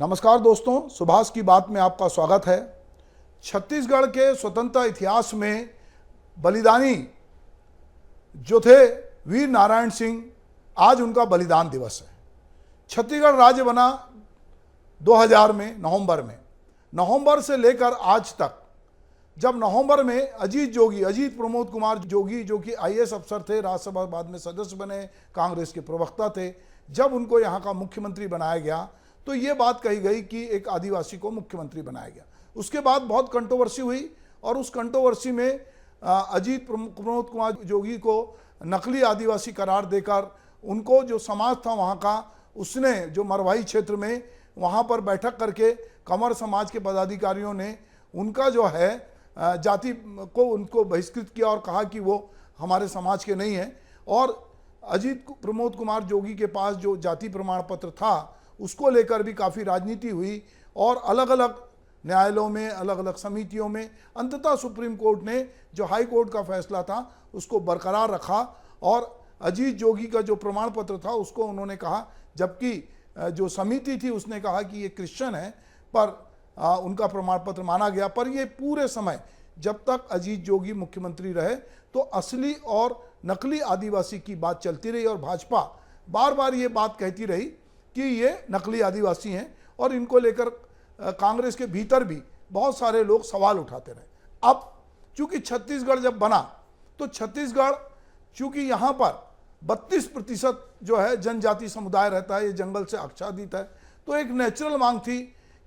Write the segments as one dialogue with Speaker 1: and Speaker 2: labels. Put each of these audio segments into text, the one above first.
Speaker 1: नमस्कार दोस्तों, सुभाष की बात में आपका स्वागत है। छत्तीसगढ़ के स्वतंत्रता इतिहास में बलिदानी जो थे वीर नारायण सिंह, आज उनका बलिदान दिवस है। छत्तीसगढ़ राज्य बना 2000 में नवंबर से लेकर आज तक, जब नवंबर में अजीत प्रमोद कुमार जोगी, जो कि आईएएस अफसर थे, राज्यसभा बाद में सदस्य बने, कांग्रेस के प्रवक्ता थे, जब उनको यहाँ का मुख्यमंत्री बनाया गया तो ये बात कही गई कि एक आदिवासी को मुख्यमंत्री बनाया गया। उसके बाद बहुत कंट्रोवर्सी हुई और उस कंट्रोवर्सी में अजीत प्रमोद कुमार जोगी को नकली आदिवासी करार देकर उनको जो समाज था वहाँ का, उसने जो मरवाही क्षेत्र में वहाँ पर बैठक करके कंवर समाज के पदाधिकारियों ने उनका जो है जाति को उनको बहिष्कृत किया और कहा कि वो हमारे समाज के नहीं हैं। और अजीत प्रमोद कुमार जोगी के पास जो जाति प्रमाण पत्र था उसको लेकर भी काफ़ी राजनीति हुई और अलग अलग न्यायालयों में, अलग अलग समितियों में अंततः सुप्रीम कोर्ट ने जो हाई कोर्ट का फैसला था उसको बरकरार रखा और अजीत जोगी का जो प्रमाण पत्र था उसको उन्होंने कहा, जबकि जो समिति थी उसने कहा कि ये क्रिश्चियन है, पर उनका प्रमाण पत्र माना गया। पर ये पूरे समय जब तक अजीत जोगी मुख्यमंत्री रहे तो असली और नकली आदिवासी की बात चलती रही और भाजपा बार बार ये बात कहती रही कि ये नकली आदिवासी हैं और इनको लेकर कांग्रेस के भीतर भी बहुत सारे लोग सवाल उठाते रहे। अब चूंकि छत्तीसगढ़ जब बना तो छत्तीसगढ़, चूंकि यहाँ पर 32% जो है जनजाति समुदाय रहता है, ये जंगल से आच्छादित है, तो एक नेचुरल मांग थी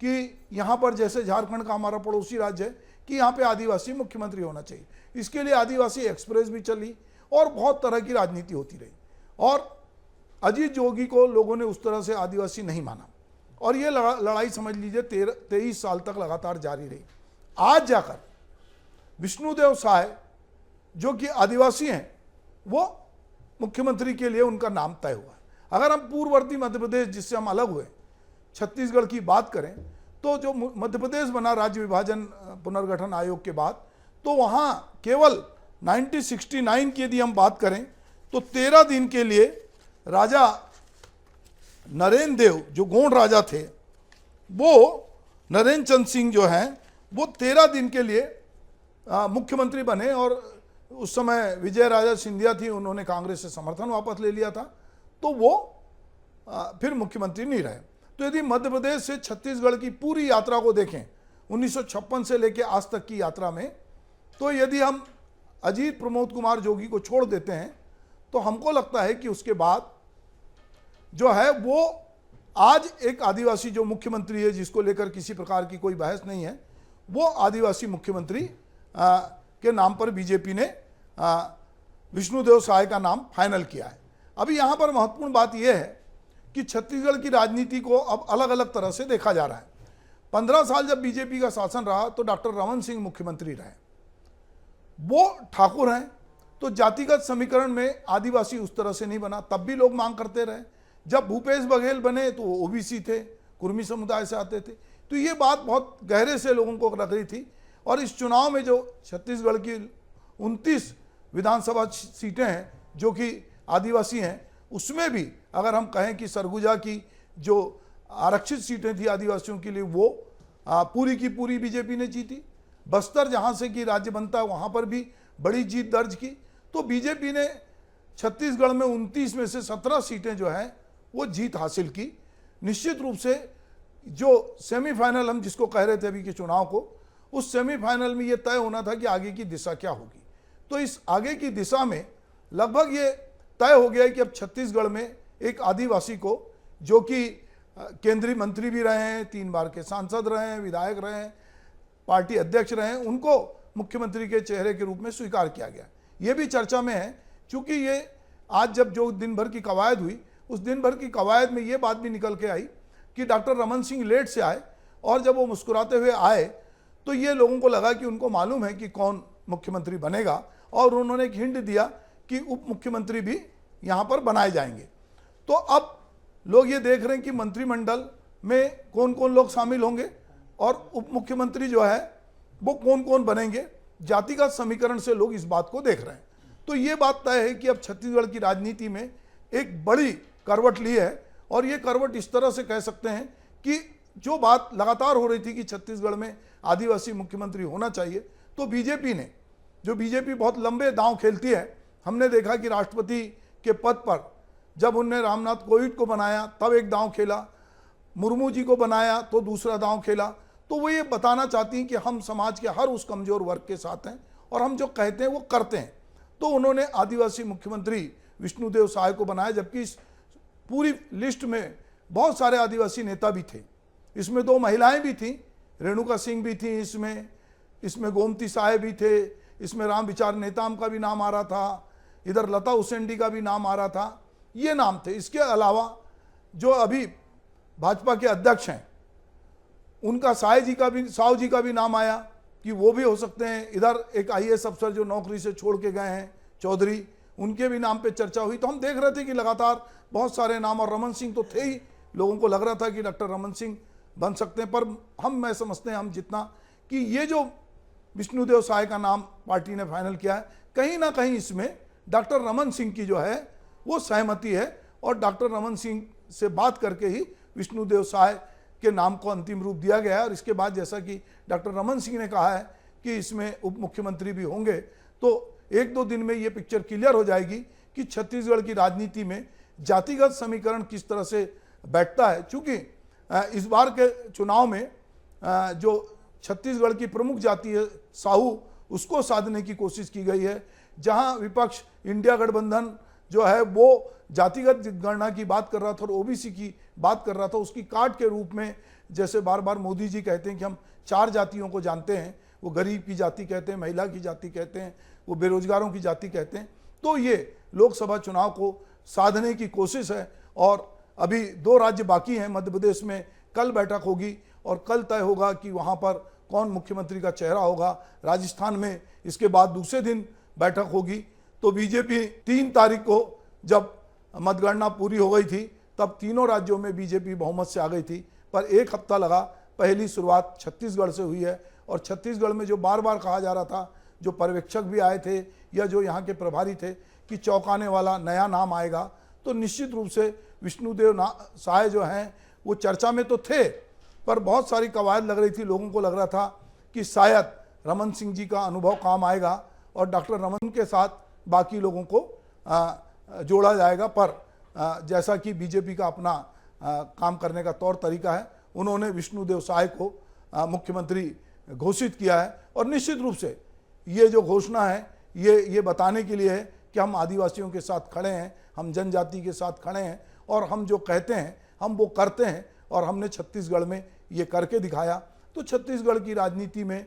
Speaker 1: कि यहाँ पर जैसे झारखंड का हमारा पड़ोसी राज्य है कि यहाँ पे आदिवासी मुख्यमंत्री होना चाहिए। इसके लिए आदिवासी एक्सप्रेस भी चली और बहुत तरह की राजनीति होती रही और अजीत जोगी को लोगों ने उस तरह से आदिवासी नहीं माना और ये लड़ाई समझ लीजिए 23 साल तक लगातार जारी रही। आज जाकर विष्णुदेव साय जो कि आदिवासी हैं, वो मुख्यमंत्री के लिए उनका नाम तय हुआ है। अगर हम पूर्ववर्ती मध्य प्रदेश, जिससे हम अलग हुए, छत्तीसगढ़ की बात करें तो जो मध्य प्रदेश बना राज्य विभाजन पुनर्गठन आयोग के बाद, तो वहाँ केवल 1969 की यदि हम बात करें तो 13 दिन के लिए राजा नरेंद्र देव जो गोंड राजा थे, वो नरेंद्र चंद सिंह जो हैं वो 13 दिन के लिए मुख्यमंत्री बने और उस समय विजय राजा सिंधिया थी, उन्होंने कांग्रेस से समर्थन वापस ले लिया था, तो वो फिर मुख्यमंत्री नहीं रहे। तो यदि मध्य प्रदेश से छत्तीसगढ़ की पूरी यात्रा को देखें 1956 से लेकर आज तक की यात्रा में, तो यदि हम अजीत प्रमोद कुमार जोगी को छोड़ देते हैं तो हमको लगता है कि उसके बाद जो है वो आज एक आदिवासी जो मुख्यमंत्री है, जिसको लेकर किसी प्रकार की कोई बहस नहीं है, वो आदिवासी मुख्यमंत्री के नाम पर बीजेपी ने विष्णुदेव साय का नाम फाइनल किया है। अभी यहाँ पर महत्वपूर्ण बात यह है कि छत्तीसगढ़ की राजनीति को अब अलग अलग तरह से देखा जा रहा है। 15 साल जब बीजेपी का शासन रहा तो डॉक्टर रमन सिंह मुख्यमंत्री रहे, वो ठाकुर हैं, तो जातिगत समीकरण में आदिवासी उस तरह से नहीं बना, तब भी लोग मांग करते रहे। जब भूपेश बघेल बने तो वो ओबीसी थे, कुर्मी समुदाय से आते थे, तो ये बात बहुत गहरे से लोगों को लग रही थी। और इस चुनाव में जो छत्तीसगढ़ की 29 विधानसभा सीटें हैं जो कि आदिवासी हैं, उसमें भी अगर हम कहें कि सरगुजा की जो आरक्षित सीटें थी आदिवासियों के लिए, वो पूरी की पूरी बीजेपी ने जीती। बस्तर जहाँ से कि राज्य बनता है वहाँ पर भी बड़ी जीत दर्ज की। तो बीजेपी ने छत्तीसगढ़ में 29 में से 17 सीटें जो हैं वो जीत हासिल की। निश्चित रूप से जो सेमीफाइनल हम जिसको कह रहे थे अभी के चुनाव को, उस सेमीफाइनल में ये तय होना था कि आगे की दिशा क्या होगी। तो इस आगे की दिशा में लगभग ये तय हो गया है कि अब छत्तीसगढ़ में एक आदिवासी को, जो कि केंद्रीय मंत्री भी रहे हैं, 3 बार के सांसद रहे हैं, विधायक रहे हैं, पार्टी अध्यक्ष रहे हैं, उनको मुख्यमंत्री के चेहरे के रूप में स्वीकार किया गया। ये भी चर्चा में है, क्योंकि ये आज जब जो दिन भर की कवायद हुई, उस दिन भर की कवायद में ये बात भी निकल के आई कि डॉक्टर रमन सिंह लेट से आए और जब वो मुस्कुराते हुए आए तो ये लोगों को लगा कि उनको मालूम है कि कौन मुख्यमंत्री बनेगा और उन्होंने एक हिंट दिया कि उप मुख्यमंत्री भी यहाँ पर बनाए जाएंगे। तो अब लोग ये देख रहे हैं कि मंत्रिमंडल में कौन कौन लोग शामिल होंगे और उप मुख्यमंत्री जो है वो कौन कौन बनेंगे। जातिगत समीकरण से लोग इस बात को देख रहे हैं। तो ये बात तय है कि अब छत्तीसगढ़ की राजनीति में एक बड़ी करवट ली है और ये करवट इस तरह से कह सकते हैं कि जो बात लगातार हो रही थी कि छत्तीसगढ़ में आदिवासी मुख्यमंत्री होना चाहिए, तो बीजेपी ने, जो बीजेपी बहुत लंबे दांव खेलती है, हमने देखा कि राष्ट्रपति के पद पर जब उनने रामनाथ कोविंद को बनाया तब एक दांव खेला, मुर्मू जी को बनाया तो दूसरा दांव खेला। तो वो ये बताना चाहती हैं कि हम समाज के हर उस कमजोर वर्ग के साथ हैं और हम जो कहते हैं वो करते हैं। तो उन्होंने आदिवासी मुख्यमंत्री विष्णुदेव साय को बनाया, जबकि इस पूरी लिस्ट में बहुत सारे आदिवासी नेता भी थे। इसमें 2 महिलाएं भी थीं, रेणुका सिंह भी थी, इसमें गोमती साय भी थे, इसमें राम विचार नेताम का भी नाम आ रहा था, इधर लता उसेंडी का भी नाम आ रहा था, ये नाम थे। इसके अलावा जो अभी भाजपा के अध्यक्ष हैं उनका साहू जी का भी नाम आया कि वो भी हो सकते हैं। इधर एक आईएएस अफसर जो नौकरी से छोड़ के गए हैं, चौधरी, उनके भी नाम पे चर्चा हुई। तो हम देख रहे थे कि लगातार बहुत सारे नाम, और रमन सिंह तो थे ही, लोगों को लग रहा था कि डॉक्टर रमन सिंह बन सकते हैं। पर मैं समझते हैं हम जितना कि ये जो विष्णुदेव साय का नाम पार्टी ने फाइनल किया है, कहीं ना कहीं इसमें डॉक्टर रमन सिंह की जो है वो सहमति है, और डॉक्टर रमन सिंह से बात करके ही विष्णुदेव साय के नाम को अंतिम रूप दिया गया है। और इसके बाद जैसा कि डॉक्टर रमन सिंह ने कहा है कि इसमें उप मुख्यमंत्री भी होंगे, तो 1-2 दिन में ये पिक्चर क्लियर हो जाएगी कि छत्तीसगढ़ की राजनीति में जातिगत समीकरण किस तरह से बैठता है। चूँकि इस बार के चुनाव में जो छत्तीसगढ़ की प्रमुख जाति है साहू, उसको साधने की कोशिश की गई है। जहां विपक्ष इंडिया गठबंधन जो है वो जातिगत गणना की बात कर रहा था और ओबीसी की बात कर रहा था, उसकी काट के रूप में, जैसे बार बार मोदी जी कहते हैं कि हम 4 जातियों को जानते हैं, वो गरीब की जाति कहते हैं, महिला की जाति कहते हैं, वो बेरोजगारों की जाति कहते हैं। तो ये लोकसभा चुनाव को साधने की कोशिश है। और अभी 2 राज्य बाकी हैं, मध्य प्रदेश में कल बैठक होगी और कल तय होगा कि वहाँ पर कौन मुख्यमंत्री का चेहरा होगा। राजस्थान में इसके बाद दूसरे दिन बैठक होगी। तो बीजेपी 3 तारीख को जब मतगणना पूरी हो गई थी तब तीनों राज्यों में बीजेपी बहुमत से आ गई थी, पर 1 हफ्ता लगा। पहली शुरुआत छत्तीसगढ़ से हुई है, और छत्तीसगढ़ में जो बार बार कहा जा रहा था, जो पर्यवेक्षक भी आए थे या जो यहाँ के प्रभारी थे कि चौंकाने वाला नया नाम आएगा, तो निश्चित रूप से विष्णुदेव साय जो हैं वो चर्चा में तो थे, पर बहुत सारी कवायद लग रही थी। लोगों को लग रहा था कि शायद रमन सिंह जी का अनुभव काम आएगा और डॉक्टर रमन के साथ बाकी लोगों को जोड़ा जाएगा। पर जैसा कि बीजेपी का अपना काम करने का तौर तरीका है, उन्होंने विष्णुदेव साय को मुख्यमंत्री घोषित किया है। और निश्चित रूप से ये जो घोषणा है ये बताने के लिए है कि हम आदिवासियों के साथ खड़े हैं, हम जनजाति के साथ खड़े हैं, और हम जो कहते हैं हम वो करते हैं, और हमने छत्तीसगढ़ में ये करके दिखाया। तो छत्तीसगढ़ की राजनीति में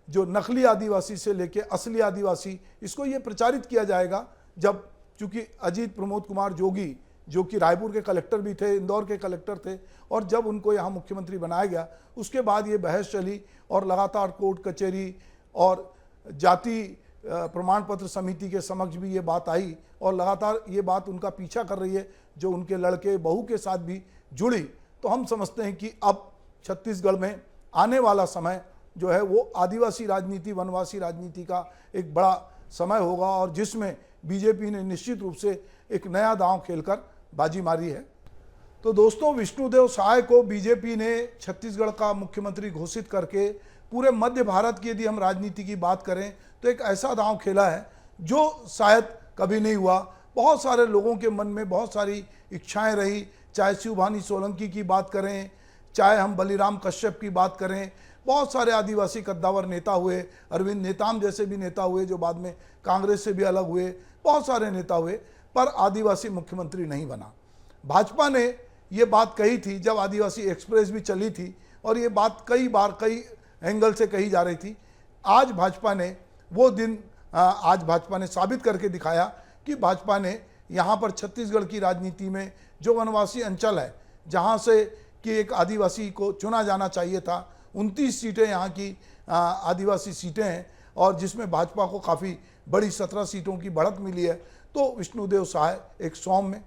Speaker 1: जो नकली आदिवासी से लेके असली आदिवासी, इसको ये प्रचारित किया जाएगा जब, चूँकि अजीत प्रमोद कुमार जोगी जो कि रायपुर के कलेक्टर भी थे, इंदौर के कलेक्टर थे, और जब उनको यहाँ मुख्यमंत्री बनाया गया उसके बाद ये बहस चली और लगातार कोर्ट कचहरी और जाति प्रमाण पत्र समिति के समक्ष भी ये बात आई, और लगातार ये बात उनका पीछा कर रही है जो उनके लड़के बहू के साथ भी जुड़ी। तो हम समझते हैं कि अब छत्तीसगढ़ में आने वाला समय जो है वो आदिवासी राजनीति, वनवासी राजनीति का एक बड़ा समय होगा, और जिसमें बीजेपी ने निश्चित रूप से एक नया दांव खेलकर बाजी मारी है। तो दोस्तों, विष्णुदेव साय को बीजेपी ने छत्तीसगढ़ का मुख्यमंत्री घोषित करके पूरे मध्य भारत की यदि हम राजनीति की बात करें तो एक ऐसा दांव खेला है जो शायद कभी नहीं हुआ। बहुत सारे लोगों के मन में बहुत सारी इच्छाएं रही, चाहे शिवभानी सोलंकी की बात करें, चाहे हम बलिराम कश्यप की बात करें, बहुत सारे आदिवासी कद्दावर नेता हुए, अरविंद नेताम जैसे भी नेता हुए जो बाद में कांग्रेस से भी अलग हुए, बहुत सारे नेता हुए, पर आदिवासी मुख्यमंत्री नहीं बना। भाजपा ने ये बात कही थी जब आदिवासी एक्सप्रेस भी चली थी, और ये बात कई बार कई एंगल से कही जा रही थी। आज भाजपा ने वो दिन, आज भाजपा ने साबित करके दिखाया कि भाजपा ने यहाँ पर छत्तीसगढ़ की राजनीति में जो वनवासी अंचल है, जहाँ से कि एक आदिवासी को चुना जाना चाहिए था, 29 सीटें यहाँ की आदिवासी सीटें हैं, और जिसमें भाजपा को काफ़ी बड़ी 17 सीटों की बढ़त मिली है। तो विष्णुदेव साय एक सौम्य,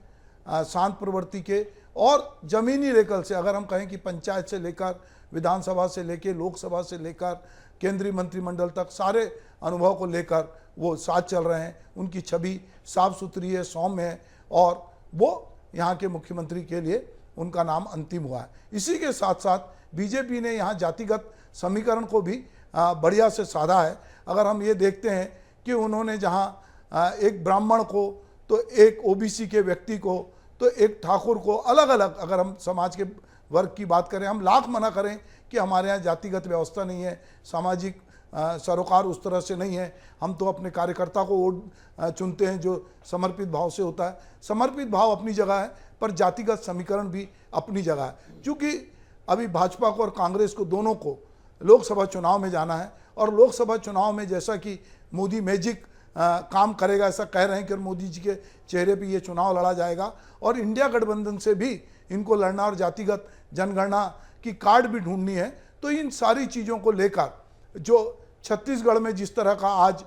Speaker 1: शांत प्रवृत्ति के और जमीनी रेकल से, अगर हम कहें कि पंचायत से लेकर विधानसभा से लेकर लोकसभा से लेकर केंद्रीय मंत्रिमंडल तक सारे अनुभव को लेकर वो साथ चल रहे हैं। उनकी छवि साफ सुथरी है, सौम्य है, और वो यहाँ के मुख्यमंत्री के लिए उनका नाम अंतिम हुआ है। इसी के साथ साथ बीजेपी ने यहाँ जातिगत समीकरण को भी बढ़िया से साधा है। अगर हम ये देखते हैं कि उन्होंने जहाँ एक ब्राह्मण को, तो एक ओबीसी के व्यक्ति को, तो एक ठाकुर को, अलग अलग अगर हम समाज के वर्ग की बात करें, हम लाख मना करें कि हमारे यहाँ जातिगत व्यवस्था नहीं है, सामाजिक सरोकार उस तरह से नहीं है, हम तो अपने कार्यकर्ता को वोट चुनते हैं जो समर्पित भाव से होता है। समर्पित भाव अपनी जगह है, पर जातिगत समीकरण भी अपनी जगह है। क्योंकि अभी भाजपा को और कांग्रेस को दोनों को लोकसभा चुनाव में जाना है, और लोकसभा चुनाव में जैसा कि मोदी मैजिक काम करेगा ऐसा कह रहे हैं कि मोदी जी के चेहरे पे ये चुनाव लड़ा जाएगा, और इंडिया गठबंधन से भी इनको लड़ना और जातिगत जनगणना की कार्ड भी ढूंढनी है। तो इन सारी चीज़ों को लेकर जो छत्तीसगढ़ में जिस तरह का आज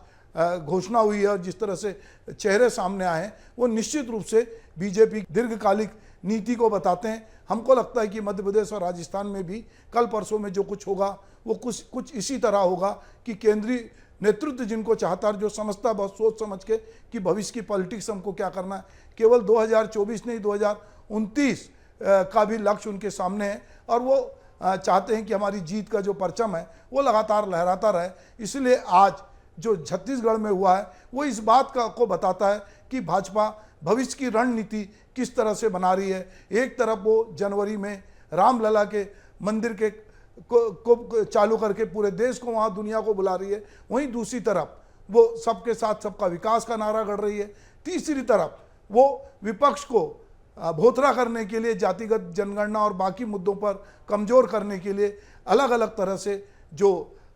Speaker 1: घोषणा हुई है और जिस तरह से चेहरे सामने आए हैं, वो निश्चित रूप से बीजेपी दीर्घकालिक नीति को बताते हैं। हमको लगता है कि मध्य प्रदेश और राजस्थान में भी कल परसों में जो कुछ होगा वो कुछ इसी तरह होगा कि केंद्रीय नेतृत्व जिनको चाहता है, जो समझता बहुत सोच समझ के कि भविष्य की पॉलिटिक्स हमको क्या करना है, केवल 2024 नहीं 2029 का भी लक्ष्य उनके सामने है, और वो चाहते हैं कि हमारी जीत का जो परचम है वो लगातार लहराता रहे। इसलिए आज जो छत्तीसगढ़ में हुआ है वो इस बात को बताता है कि भाजपा भविष्य की रणनीति किस तरह से बना रही है। एक तरफ वो जनवरी में रामलला के मंदिर के को चालू करके पूरे देश को, वहाँ दुनिया को बुला रही है, वहीं दूसरी तरफ वो सबके साथ सबका विकास का नारा गढ़ रही है। तीसरी तरफ वो विपक्ष को भोथरा करने के लिए, जातिगत जनगणना और बाकी मुद्दों पर कमज़ोर करने के लिए अलग अलग तरह से जो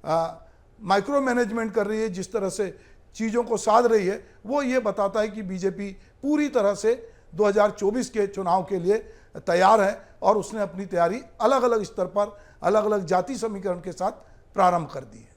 Speaker 1: माइक्रो मैनेजमेंट कर रही है, जिस तरह से चीज़ों को साध रही है, वो ये बताता है कि बीजेपी पूरी तरह से 2024 के चुनाव के लिए तैयार है, और उसने अपनी तैयारी अलग अलग स्तर पर अलग अलग जाति समीकरण के साथ प्रारंभ कर दी है।